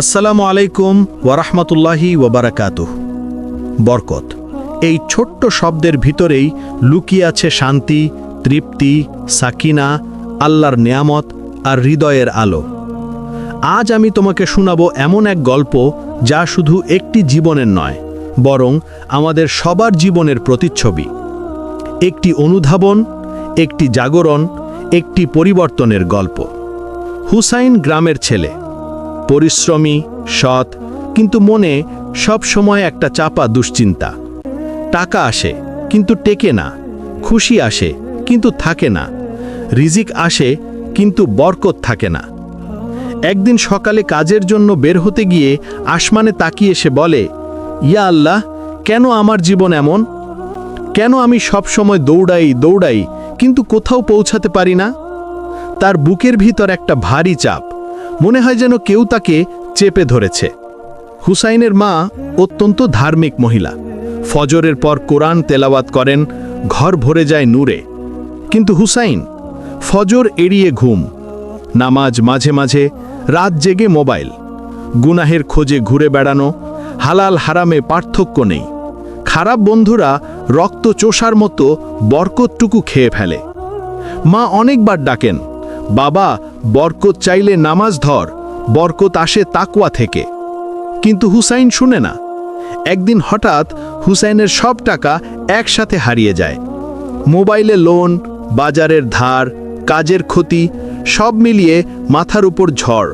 আসসালামু আলাইকুম ওয়ারাহমাতুল্লাহি ওয়াবারাকাতুহ। বরকত, এই ছোট্ট শব্দের ভিতরেই লুকিয়ে আছে শান্তি, তৃপ্তি, সাকিনা, আল্লাহর নেয়ামত আর হৃদয়ের আলো। আজ আমি তোমাকে শোনাবো এমন এক গল্প যা শুধু একটি জীবনের নয়, বরং আমাদের সবার জীবনের প্রতিচ্ছবি। একটি অনুধাবন, একটি জাগরণ, একটি পরিবর্তনের গল্প। হুসাইন গ্রামের ছেলে, পরিশ্রমী, সৎ, কিন্তু মনে সব সময় একটা চাপা দুশ্চিন্তা। টাকা আসে কিন্তু টেকে না, খুশি আসে কিন্তু থাকে না, রিজিক আসে কিন্তু বরকত থাকে না। একদিন সকালে কাজের জন্য বের হতে গিয়ে আসমানে তাকিয়ে সে বলে, ইয়া আল্লাহ, কেন আমার জীবন এমন? কেন আমি সব সময় দৌড়াই কিন্তু কোথাও পৌঁছাতে পারি না? তার বুকের ভিতর একটা ভারী চাপ, মনে হয় যেন কেউ তাকে চেপে ধরেছে। হুসাইনের মা অত্যন্ত ধার্মিক মহিলা, ফজরের পর কোরআন তেলাওয়াত করেন, ঘর ভরে যায় নূরে। কিন্তু হুসাইন ফজর এড়িয়ে ঘুম, নামাজ মাঝে মাঝে, রাত জেগে মোবাইল, গুনাহের খোঁজে ঘুরে বেড়ানো, হালাল হারামে পার্থক্য নেই। খারাপ বন্ধুরা রক্ত চোষার মতো বরকতটুকু খেয়ে ফেলে। মা অনেকবার ডাকেন, বাবা, বরকত চাইলে নামাজ ধর, বরকত আসে তাকওয়া থেকে। কিন্তু হুসাইন শুনে না। একদিন হঠাৎ হুসাইনের সব টাকা একসাথে হারিয়ে যায়। মোবাইলে লোন, বাজারের ধার, কাজের ক্ষতি, সব মিলিয়ে মাথার উপর ঝড়।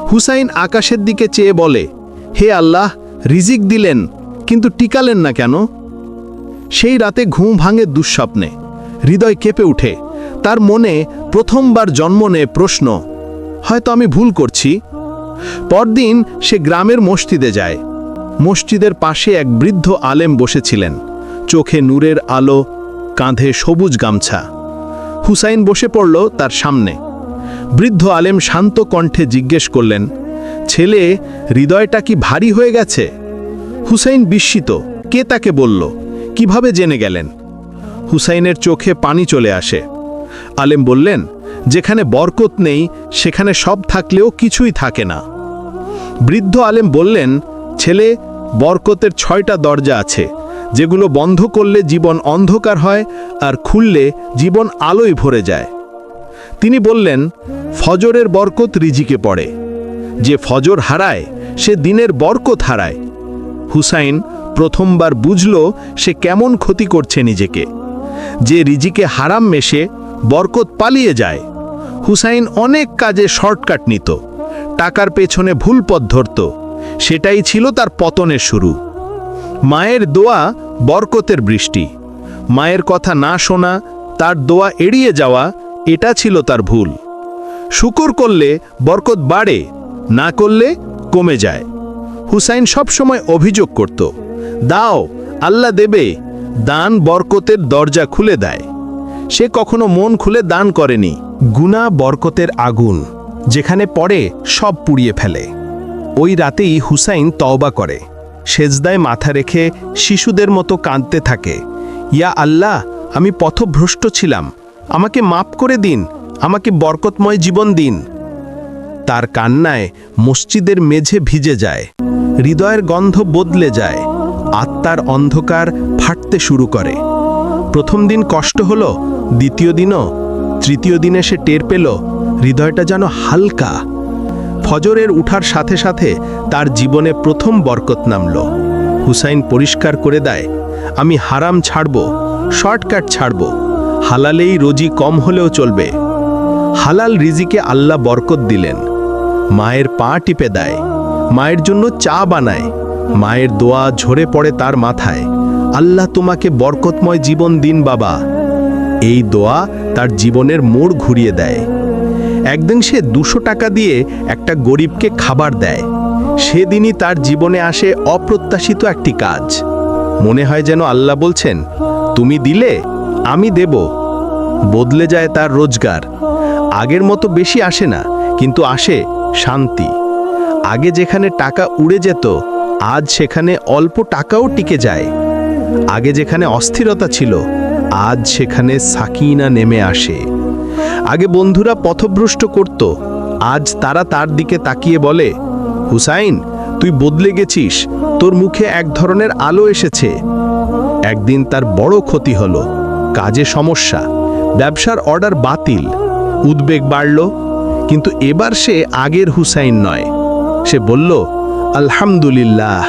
হুসাইন আকাশের দিকে চেয়ে বলে, হে আল্লাহ, রিজিক দিলেন কিন্তু টিকালেন না কেন? সেই রাতে ঘুম ভাঙে দুঃস্বপ্নে, হৃদয় কেঁপে উঠে। তার মনে প্রথমবার জন্ম নেয় প্রশ্ন, হয়তো আমি ভুল করছি। পরদিন সে গ্রামের মসজিদে যায়। মসজিদের পাশে এক বৃদ্ধ আলেম বসেছিলেন, চোখে নূরের আলো, কাঁধে সবুজ গামছা। হুসাইন বসে পড়ল তার সামনে। বৃদ্ধ আলেম শান্ত কণ্ঠে জিজ্ঞেস করলেন, ছেলে, হৃদয়টা কি ভারী হয়ে গেছে? হুসাইন বিস্মিত, কে তাকে বলল, কিভাবে জেনে গেলেন? হুসাইনের চোখে পানি চলে আসে। আলেম বললেন, যেখানে বরকত নেই সেখানে সব থাকলেও কিছুই থাকে না। বৃদ্ধ আলেম বললেন, ছেলে, বরকতের 6টা দরজা আছে, যেগুলো বন্ধ করলে জীবন অন্ধকার হয় আর খুললে জীবন আলোয় ভরে যায়। তিনি বললেন, ফজরের বরকত রিজিকে পড়ে, যে ফজর হারায় সে দিনের বরকত হারায়। হুসাইন প্রথমবার বুঝল সে কেমন ক্ষতি করছে নিজেকে। যে রিজিকে হারাম মেশে বরকত পালিয়ে যায়। হুসাইন অনেক কাজে শর্টকাট নিত, টাকার পেছনে ভুল পথ ধরত। সেটাই ছিল তার পতনের শুরু। মায়ের দোয়া বরকতের বৃষ্টি। মায়ের কথা না শোনা, তার দোয়া এড়িয়ে যাওয়া, এটা ছিল তার ভুল। শুকর করলে বরকত বাড়ে, না করলে কমে যায়। হুসাইন সবসময় অভিযোগ করত, দাও, আল্লাহ দেবে। দান বরকতের দরজা খুলে দেয়। সে কখনো মন খুলে দান করেনি। গুনাহ বরকতের আগুন, যেখানে পড়ে সব পুড়িয়ে ফেলে। ওই রাতেই হুসাইন তওবা করে, সেজদায় মাথা রেখে শিশুদের মতো কাঁদতে থাকে, ইয়া আল্লাহ, আমি পথভ্রষ্ট ছিলাম, আমাকে মাফ করে দিন, আমাকে বরকতময় জীবন দিন। তার কান্নায় মসজিদের মেঝে ভিজে যায়, হৃদয়ের গন্ধ বদলে যায়, আত্মার অন্ধকার ফাটতে শুরু করে। প্রথম দিন কষ্ট হলো, দ্বিতীয় দিনও, তৃতীয় দিনে সে টের পেল হৃদয়টা যেন হালকা। ফজরের উঠার সাথে সাথে তার জীবনে প্রথম বরকত নামল। হুসাইন পরিষ্কার করে দেয়, আমি হারাম ছাড়ব, শর্টকাট ছাড়ব, হালালেই রোজি কম হলেও চলবে। হালাল রিজিকে আল্লাহ বরকত দিলেন। মায়ের পা টিপে দেয়, মায়ের জন্য চা বানায়, মায়ের দোয়া ঝরে পড়ে তার মাথায়, আল্লাহ তোমাকে বরকতময় জীবন দিন বাবা। এই দোয়া তার জীবনের মোড় ঘুরিয়ে দেয়। একদিন সে 200 টাকা দিয়ে একটা গরিবকে খাবার দেয়। সেদিনই তার জীবনে আসে অপ্রত্যাশিত একটি কাজ। মনে হয় যেন আল্লাহ বলছেন, তুমি দিলে আমি দেব। বদলে যায় তার রোজগার। আগের মতো বেশি আসে না, কিন্তু আসে শান্তি। আগে যেখানে টাকা উড়ে যেত, আজ সেখানে অল্প টাকাও টিকে যায়। আগে যেখানে অস্থিরতা ছিল, আজ সেখানে সাকিনা নেমে আসে। আগে বন্ধুরা পথভ্রষ্ট করত, আজ তারা তার দিকে তাকিয়ে বলে, হুসাইন, তুই বদলে গেছিস, তোর মুখে এক ধরনের আলো এসেছে। একদিন তার বড় ক্ষতি হলো, কাজে সমস্যা, ব্যবসার অর্ডার বাতিল, উদ্বেগ বাড়ল। কিন্তু এবার সে আগের হুসাইন নয়। সে বলল, আলহামদুলিল্লাহ,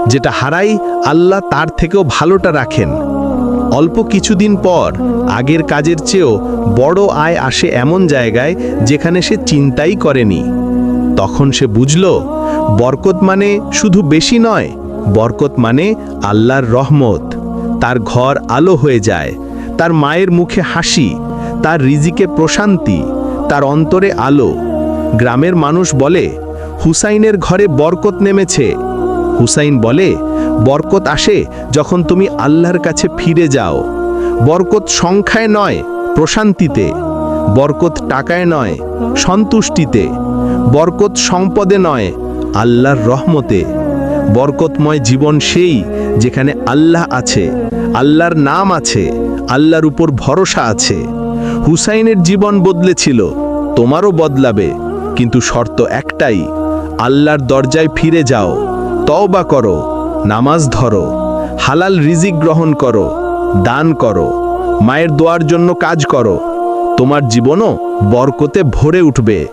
যেটা হারাই আল্লাহ তার থেকেও ভালোটা রাখেন। অল্প কিছুদিন পর আগের কাজের চেয়েও বড় আয় আসে এমন জায়গায় যেখানে সে চিন্তাই করেনি। তখন সে বুঝল, বরকত মানে শুধু বেশি নয়, বরকত মানে আল্লাহর রহমত। তার ঘর আলো হয়ে যায়, তার মায়ের মুখে হাসি, তার রিজিকে প্রশান্তি, তার অন্তরে আলো। গ্রামের মানুষ বলে, হুসাইনের ঘরে বরকত নেমেছে। হুসাইন বলে, বরকত আসে যখন তুমি আল্লাহর কাছে ফিরে যাও। বরকত সংখ্যায় নয়, প্রশান্তিতে। বরকত টাকায় নয়, সন্তুষ্টিতে। বরকত সম্পদে নয়, আল্লাহর রহমতে। বরকতময় জীবন সেই যেখানে আল্লাহ আছে, আল্লাহর নাম আছে, আল্লাহর উপর ভরসা আছে। হুসাইনের জীবন বদলেছিল, তোমারও বদলাবে, কিন্তু শর্ত একটাই, আল্লাহর দরজায় ফিরে যাও, তওবা করো, নামাজ ধরো, হালাল রিজিক গ্রহণ করো, দান করো, মায়ের দোয়ার জন্য কাজ করো। তোমার জীবনও বরকতে ভরে উঠবে।